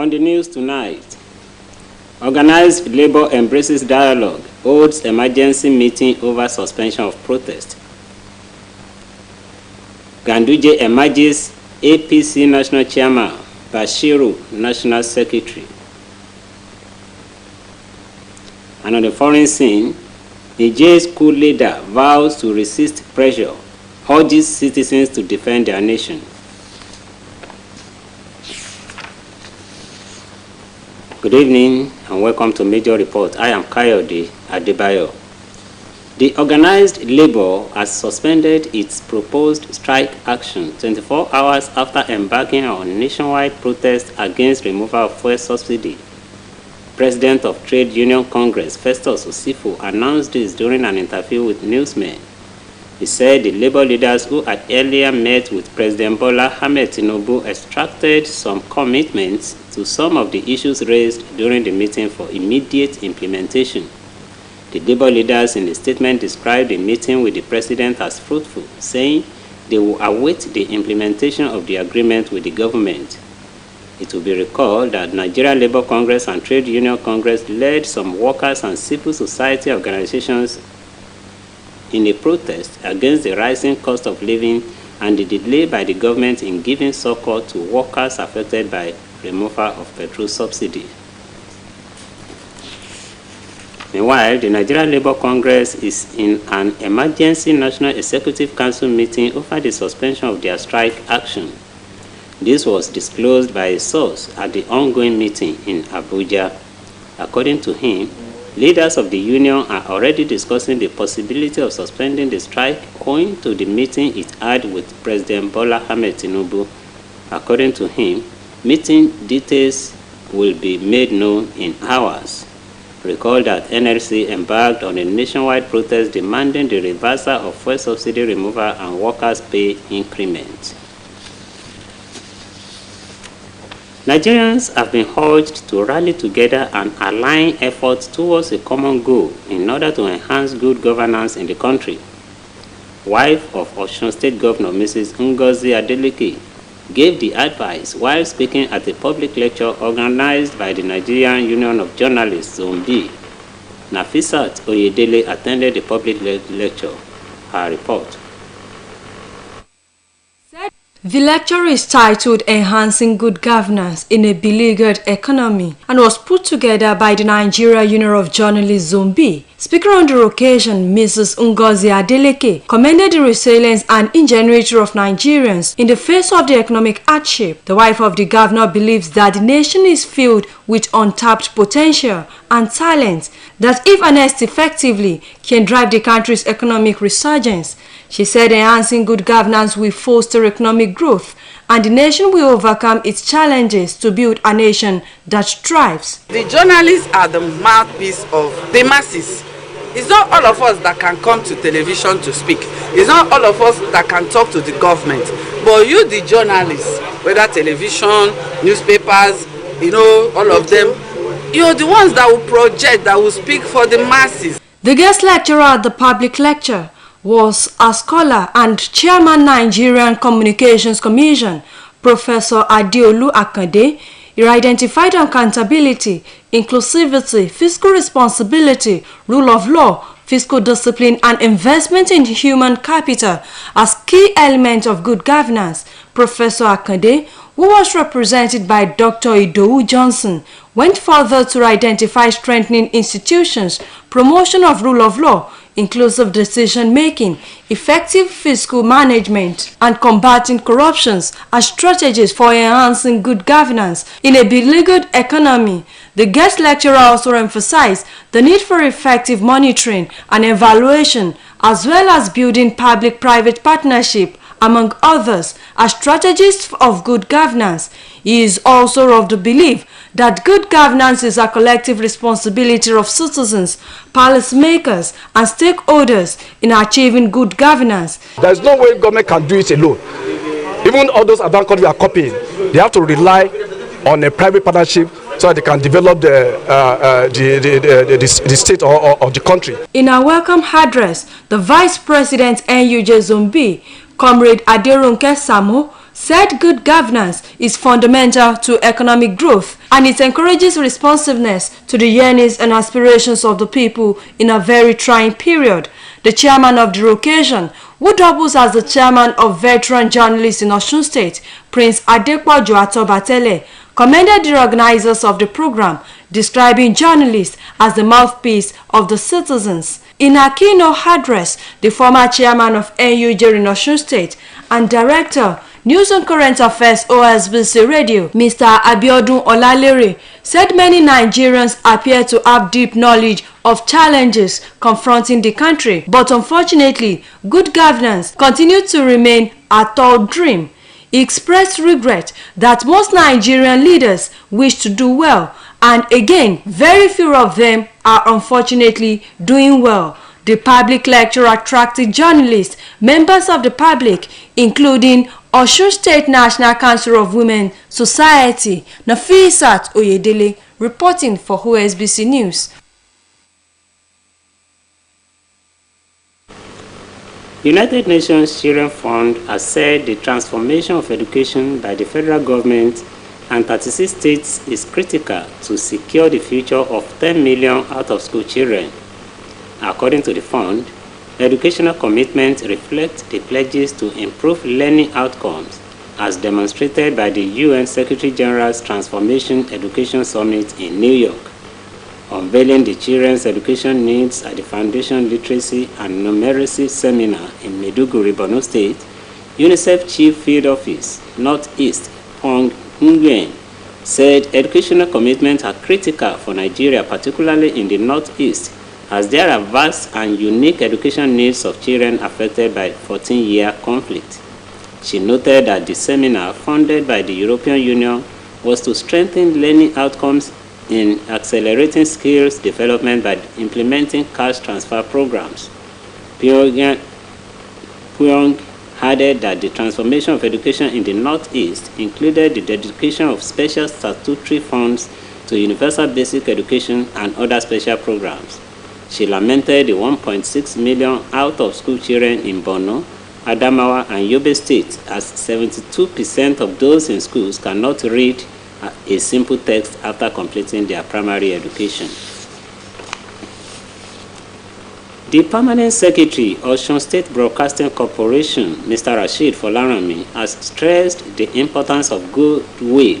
On the news tonight, organized labor embraces dialogue, holds emergency meeting over suspension of protest. Ganduje emerges APC national chairman, Bashiru national secretary. And on the foreign scene, Niger's coup leader vows to resist pressure, urges citizens to defend their nation. Good evening and welcome to Major Report. I am Kayode Adebayo. The organized labor has suspended its proposed strike action 24 hours after embarking on nationwide protest against removal of fuel subsidy. President of Trade Union Congress, Festus Osifo, announced this during an interview with newsmen. He said the labor leaders who had earlier met with President Bola Ahmed Tinubu extracted some commitments to some of the issues raised during the meeting for immediate implementation. The labor leaders in the statement described the meeting with the president as fruitful, saying they will await the implementation of the agreement with the government. It will be recalled that Nigeria Labour Congress and Trade Union Congress led some workers and civil society organizations in a protest against the rising cost of living and the delay by the government in giving succor to workers affected by removal of petrol subsidy. Meanwhile, the Nigeria Labour Congress is in an emergency National Executive Council meeting over the suspension of their strike action. This was disclosed by a source at the ongoing meeting in Abuja. According to him, leaders of the union are already discussing the possibility of suspending the strike owing to the meeting it had with President Bola Ahmed Tinubu. According to him, meeting details will be made known in hours. Recall that NLC embarked on a nationwide protest demanding the reversal of fuel subsidy removal and workers' pay increment. Nigerians have been urged to rally together and align efforts towards a common goal in order to enhance good governance in the country. Wife of Osun State Governor Mrs. Ngozi Adeleke gave the advice while speaking at a public lecture organized by the Nigerian Union of Journalists, Zone B. Nafisat Oyedele attended the public lecture. Her report. The lecture is titled Enhancing Good Governance in a Beleaguered Economy and was put together by the Nigeria Union of Journalists Zone B. Speaking on the occasion, Mrs. Ngozi Adeleke commended the resilience and ingenuity of Nigerians in the face of the economic hardship. The wife of the governor believes that the nation is filled with untapped potential and talent that, if harnessed effectively, can drive the country's economic resurgence. She said enhancing good governance will foster economic growth and the nation will overcome its challenges to build a nation that thrives. The journalists are the mouthpiece of the masses. It's not all of us that can come to television to speak. It's not all of us that can talk to the government. But you, the journalists, whether television, newspapers, all of them, you're the ones that will project, that will speak for the masses. The guest lecturer at the public lecture was a scholar and chairman Nigerian Communications Commission, Professor Adeolu Akande. He identified accountability, inclusivity, fiscal responsibility, rule of law, fiscal discipline, and investment in human capital as key elements of good governance. Professor Akande, who was represented by Dr. Idowu Johnson, went further to identify strengthening institutions, promotion of rule of law, inclusive decision-making, effective fiscal management, and combating corruptions as strategies for enhancing good governance in a beleaguered economy. The guest lecturer also emphasized the need for effective monitoring and evaluation, as well as building public-private partnership, among others, as strategies of good governance. He is also of the belief that good governance is a collective responsibility of citizens, policymakers, and stakeholders in achieving good governance. There is no way government can do it alone. Even all those advanced countries are copying. They have to rely on a private partnership so that they can develop the state or the country. In a welcome address, the Vice President NUJ Zone B, Comrade Aderonke Samo, said good governance is fundamental to economic growth and it encourages responsiveness to the yearnings and aspirations of the people in a very trying period. The chairman of the occasion, who doubles as the chairman of veteran journalists in Osun State, Prince Adekwajo Atobatele, commended the organizers of the program, describing journalists as the mouthpiece of the citizens. In a keynote address, the former chairman of NUJ in Osun State and director, News and Current Affairs OSBC Radio, Mr. Abiodun Olalere, said many Nigerians appear to have deep knowledge of challenges confronting the country, but unfortunately, good governance continued to remain a tall dream. He expressed regret that most Nigerian leaders wish to do well, and again, very few of them are unfortunately doing well. The public lecture attracted journalists, members of the public, including Osun State National Council of Women Society, Nafisat Oyedele, reporting for OSBC News. United Nations Children Fund has said the transformation of education by the federal government and 36 states is critical to secure the future of 10 million out-of-school children. According to the fund, educational commitments reflect the pledges to improve learning outcomes as demonstrated by the UN Secretary General's Transformation Education Summit in New York. Unveiling the children's education needs at the Foundation Literacy and Numeracy Seminar in Maiduguri, Borno State, UNICEF Chief Field Office, Northeast, Pong Nguyen, said educational commitments are critical for Nigeria, particularly in the Northeast, as there are vast and unique education needs of children affected by 14-year conflict. She noted that the seminar, funded by the European Union, was to strengthen learning outcomes in accelerating skills development by implementing cash transfer programs. Pyongyang added that the transformation of education in the Northeast included the dedication of special statutory funds to universal basic education and other special programs. She lamented the 1.6 million out-of-school children in Borno, Adamawa, and Yobe State, as 72% of those in schools cannot read a simple text after completing their primary education. The Permanent Secretary of Osun State Broadcasting Corporation, Mr. Rashid Folarami, has stressed the importance of goodwill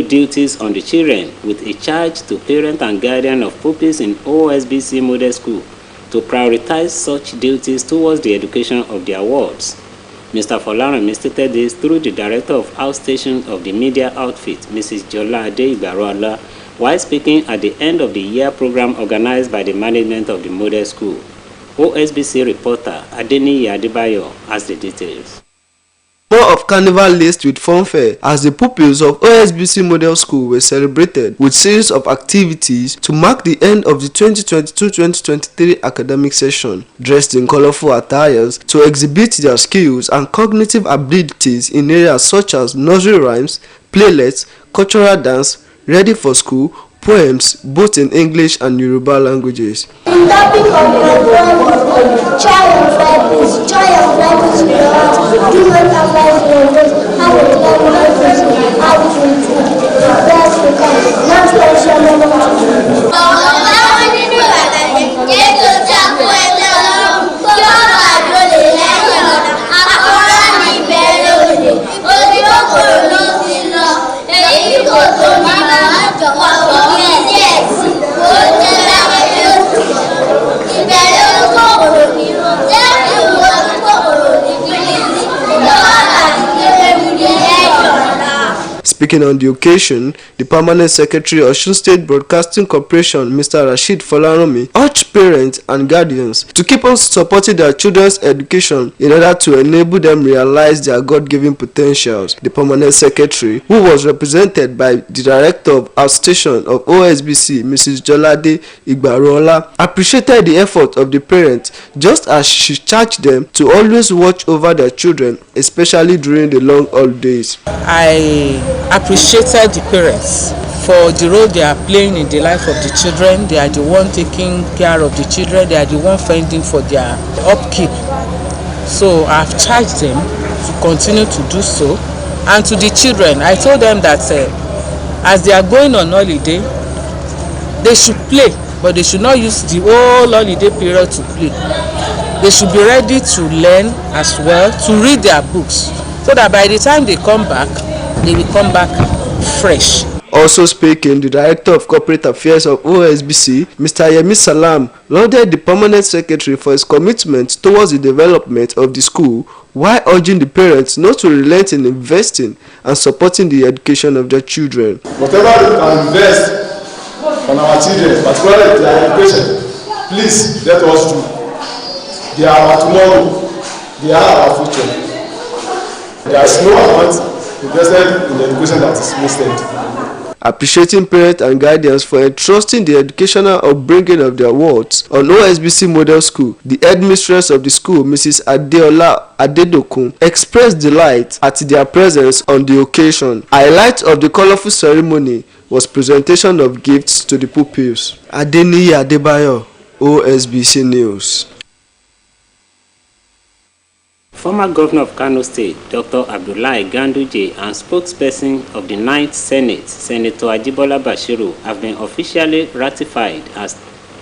duties on the children, with a charge to parents and guardians of pupils in OSBC model school to prioritize such duties towards the education of their wards. Mr. Folarami stated this through the director of outstation of the media outfit, Mrs. Jola Adeigbarola, while speaking at the end of the year program organized by the management of the model school. OSBC reporter Adeniyi Adebayo has the details. More of carnival laced with fanfare as the pupils of OSBC Model School were celebrated with series of activities to mark the end of the 2022-2023 academic session, dressed in colorful attires to exhibit their skills and cognitive abilities in areas such as nursery rhymes, playlets, cultural dance, ready for school, poems both in English and Yoruba languages. The topic of my poem is Joy of Life is Joy of Life is without do not have life in your how to love life is how to best we can not special Speaking on the occasion, the Permanent Secretary of Osun State Broadcasting Corporation, Mr. Rashid Folaranmi, urged parents and guardians to keep on supporting their children's education in order to enable them realize their God-given potentials. The Permanent Secretary, who was represented by the Director of Outstation of OSBC, Mrs. Jolade Igbarola, appreciated the effort of the parents, just as she charged them to always watch over their children, especially during the long holidays. I appreciated the parents for the role they are playing in the life of the children. They are the one taking care of the children. They are the one fending for their upkeep. So I've charged them to continue to do so. And to the children, I told them that as they are going on holiday, they should play, but they should not use the whole holiday period to play. They should be ready to learn as well, to read their books, so that by the time they come back, they will come back fresh. Also speaking, the Director of Corporate Affairs of OSBC, Mr. Yemi Salam, lauded the Permanent Secretary for his commitment towards the development of the school, while urging the parents not to relent in investing and supporting the education of their children. Whatever we can invest on our children, particularly their education, please let us do. They are our tomorrow. They are our future. There is no amount invested in the education that is wasted. Appreciating parents and guardians for entrusting the educational upbringing of their wards on OSBC Model School, the headmistress of the school, Mrs. Adeola Adedokun, expressed delight at their presence on the occasion. Highlight of the colorful ceremony was presentation of gifts to the pupils. Adeniyi Adebayo, OSBC News. Former Governor of Kano State, Dr. Abdullahi Ganduje, and spokesperson of the 9th Senate, Senator Ajibola Bashiru, have been officially ratified as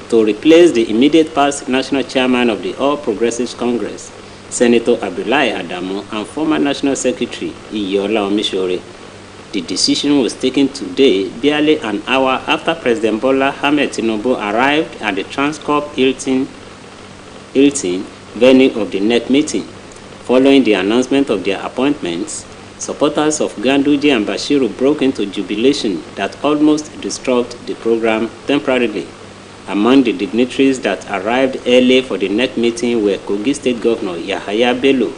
to replace the immediate past national chairman of the All Progressives Congress, Senator Abdullahi Adamu, and former National Secretary Iyola Omishore. The decision was taken today, barely an hour after President Bola Ahmed Tinubu arrived at the Transcorp Hilton venue of the NEC meeting. Following the announcement of their appointments, supporters of Ganduje and Bashiru broke into jubilation that almost disrupted the program temporarily. Among the dignitaries that arrived early for the NEC meeting were Kogi State Governor Yahaya Bello,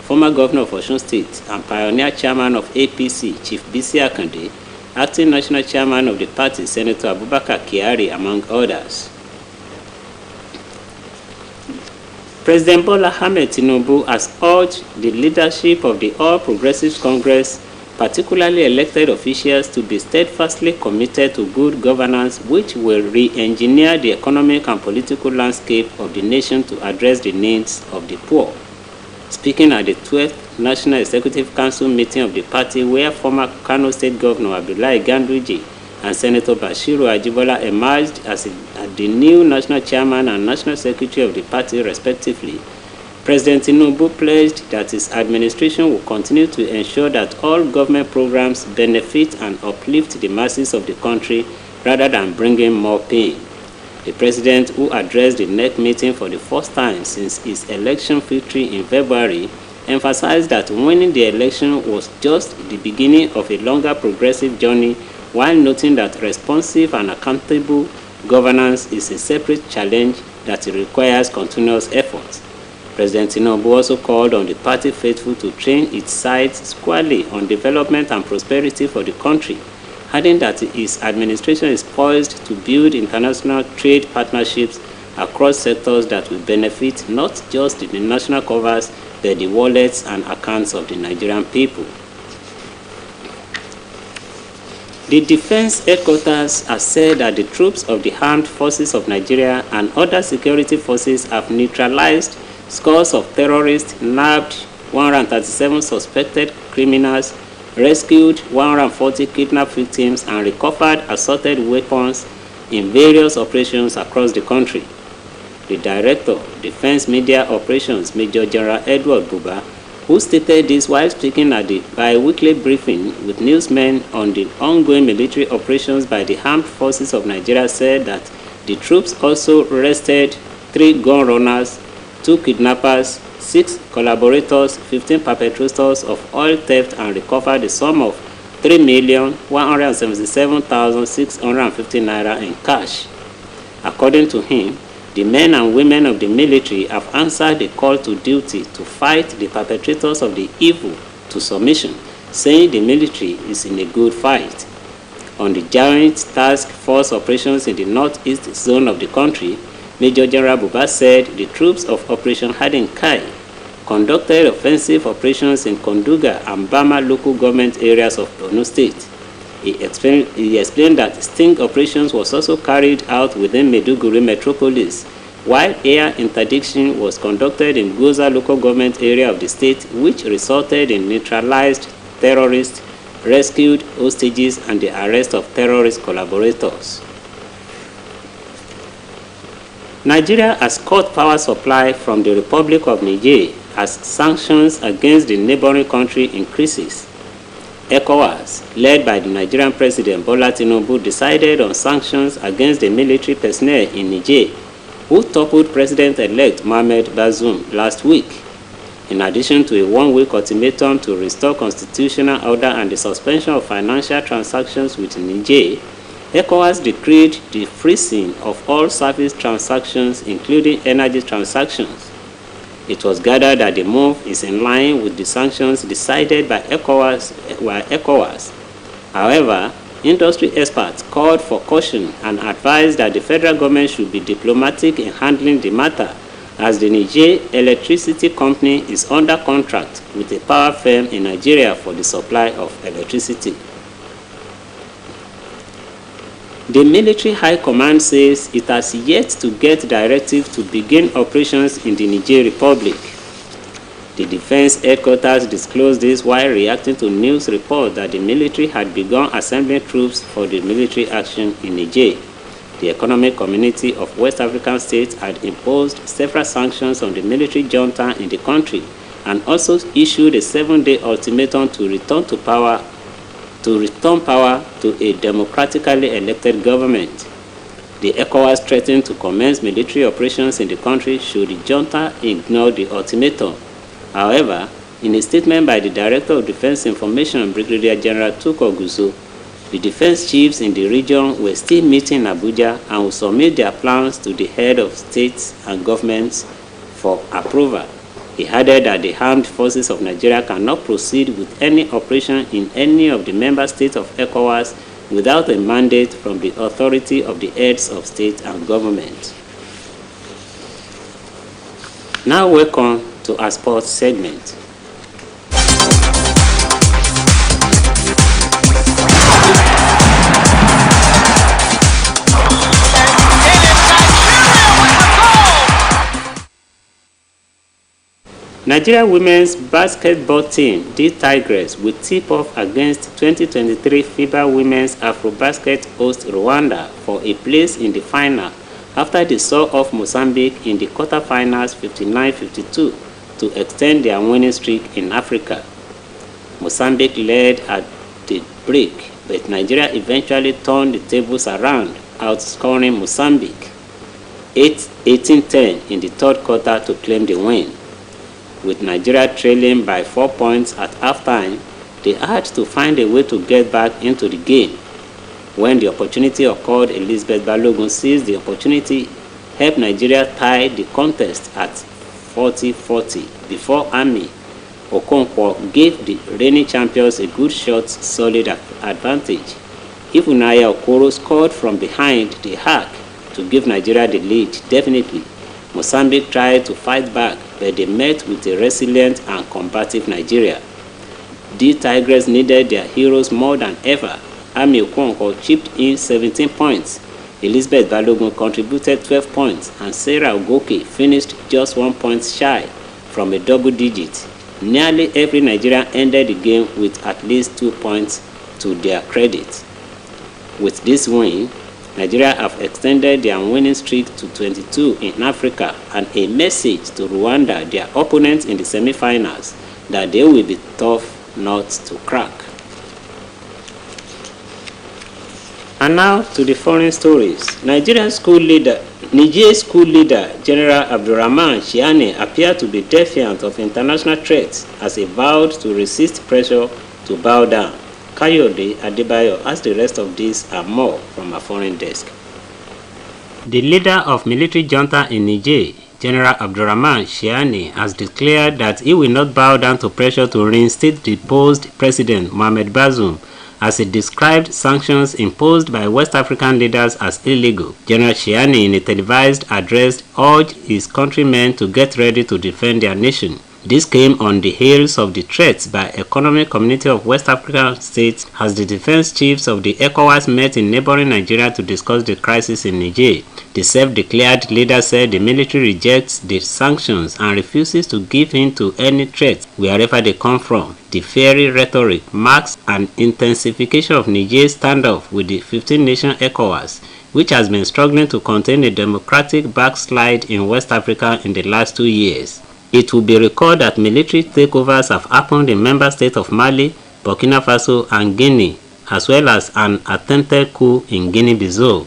former Governor of Osun State and pioneer chairman of APC, Chief Bisi Akande, acting national chairman of the party, Senator Abubakar Kyari, among others. President Bola Ahmed Tinubu has urged the leadership of the All Progressives Congress, particularly elected officials, to be steadfastly committed to good governance, which will re-engineer the economic and political landscape of the nation to address the needs of the poor. Speaking at the 12th National Executive Council meeting of the party, where former Kano State Governor Abdullahi Ganduje and Senator Bashiru Ajibola emerged as the new national chairman and national secretary of the party respectively, President Tinubu pledged that his administration will continue to ensure that all government programs benefit and uplift the masses of the country rather than bringing more pain. The president, who addressed the NEC meeting for the first time since his election victory in February, emphasized that winning the election was just the beginning of a longer progressive journey, while noting that responsive and accountable governance is a separate challenge that requires continuous efforts. President Tinubu also called on the party faithful to train its sides squarely on development and prosperity for the country, adding that his administration is poised to build international trade partnerships across sectors that will benefit not just the national covers, but the wallets and accounts of the Nigerian people. The Defense Headquarters has said that the troops of the Armed Forces of Nigeria and other security forces have neutralized scores of terrorists, nabbed 137 suspected criminals, rescued 140 kidnapped victims, and recovered assorted weapons in various operations across the country. The Director of Defense Media Operations, Major General Edward Buba, who stated this while speaking at the bi-weekly briefing with newsmen on the ongoing military operations by the Armed Forces of Nigeria, said that the troops also arrested 3 gun runners, 2 kidnappers, 6 collaborators, 15 perpetrators of oil theft, and recovered the sum of 3,177,650 naira in cash. According to him, the men and women of the military have answered the call to duty to fight the perpetrators of the evil to submission, saying the military is in a good fight. On the joint task force operations in the northeast zone of the country, Major General Buba said the troops of Operation Hadinkai conducted offensive operations in Konduga and Bama local government areas of Borno State. He explained that sting operations was also carried out within Maiduguri metropolis, while air interdiction was conducted in Goza local government area of the state, which resulted in neutralized terrorists, rescued hostages, and the arrest of terrorist collaborators. Nigeria has cut power supply from the Republic of Niger as sanctions against the neighboring country increases. ECOWAS, led by the Nigerian President Bola Tinubu, decided on sanctions against the military personnel in Niger, who toppled President-elect Mohamed Bazoum last week. In addition to a one-week ultimatum to restore constitutional order and the suspension of financial transactions with Niger, ECOWAS decreed the freezing of all service transactions, including energy transactions. It was gathered that the move is in line with the sanctions decided by ECOWAS. However, industry experts called for caution and advised that the federal government should be diplomatic in handling the matter, as the Niger Electricity Company is under contract with a power firm in Nigeria for the supply of electricity. The military high command says it has yet to get directive to begin operations in the Niger Republic. The defense headquarters disclosed this while reacting to news reports that the military had begun assembling troops for the military action in Niger. The Economic Community of West African States had imposed several sanctions on the military junta in the country and also issued a 7-day ultimatum to return power to a democratically elected government. The ECOWAS threatened to commence military operations in the country should the junta ignore the ultimatum. However, in a statement by the Director of Defense Information, Brigadier General Tuko Guzo, the defense chiefs in the region were still meeting in Abuja and will submit their plans to the head of states and governments for approval. He added that the armed forces of Nigeria cannot proceed with any operation in any of the member states of ECOWAS without a mandate from the authority of the heads of state and government. Now welcome to our sports segment. Nigeria women's basketball team, the Tigers, will tip off against 2023 FIBA Women's Afrobasket host Rwanda for a place in the final after they saw off Mozambique in the quarterfinals 59-52 to extend their winning streak in Africa. Mozambique led at the break, but Nigeria eventually turned the tables around, outscoring Mozambique 18-10 in the third quarter to claim the win. With Nigeria trailing by 4 points at halftime, they had to find a way to get back into the game. When the opportunity occurred, Elizabeth Balogun seized the opportunity, helped Nigeria tie the contest at 40-40 before Ami Okonkwo gave the reigning champions a good shot, solid advantage. Ifunaya Okoro scored from behind the arc to give Nigeria the lead. Definitely, Mozambique tried to fight back, but they met with a resilient and combative Nigeria. The Tigers needed their heroes more than ever. Ami Okonkwo chipped in 17 points. Elizabeth Balogun contributed 12 points, and Sarah Ogoke finished just 1 point shy from a double digit. Nearly every Nigerian ended the game with at least 2 points to their credit. With this win, Nigeria have extended their winning streak to 22 in Africa, and a message to Rwanda, their opponents in the semi-finals, that they will be tough nuts to crack. And now to the foreign stories. Niger school leader General Abdurrahman Chiani appeared to be defiant of international threats as he vowed to resist pressure to bow down. Kayode Adebayo has the rest of this and more from our foreign desk. The leader of military junta in Niger, General Abdurrahman Chiani, has declared that he will not bow down to pressure to reinstate the deposed President Mohamed Bazoum, as he described sanctions imposed by West African leaders as illegal. General Chiani, in a televised address, urged his countrymen to get ready to defend their nation. This came on the heels of the threats by Economic Community of West African States as the defense chiefs of the ECOWAS met in neighboring Nigeria to discuss the crisis in Niger. The self-declared leader said the military rejects the sanctions and refuses to give in to any threats wherever they come from. The fiery rhetoric marks an intensification of Niger's standoff with the 15-nation ECOWAS, which has been struggling to contain a democratic backslide in West Africa in the last 2 years. It will be recalled that military takeovers have happened in member states of Mali, Burkina Faso, and Guinea, as well as an attempted coup in Guinea-Bissau.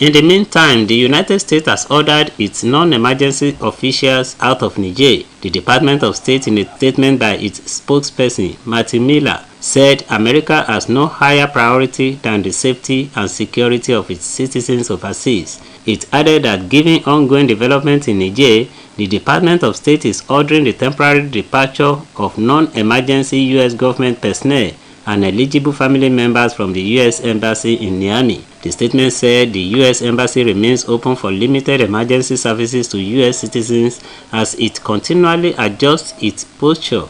In the meantime, the United States has ordered its non-emergency officials out of Niger. The Department of State, in a statement by its spokesperson, Martin Miller, said America has no higher priority than the safety and security of its citizens overseas. It added that given ongoing development in Niger, the Department of State is ordering the temporary departure of non-emergency U.S. government personnel and eligible family members from the U.S. Embassy in Niamey. The statement said the U.S. Embassy remains open for limited emergency services to U.S. citizens as it continually adjusts its posture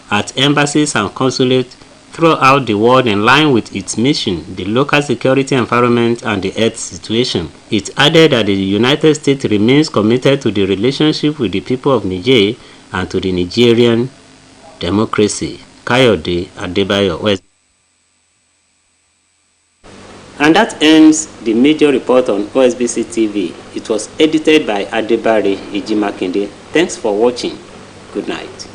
at embassies and consulates throughout the world in line with its mission, the local security environment, and the health situation. It added that the United States remains committed to the relationship with the people of Niger and to the Nigerian democracy. Kayode Adebayo, West. And that ends the major report on OSBC TV. It was edited by Adebare Ejimakinde. Thanks for watching. Good night.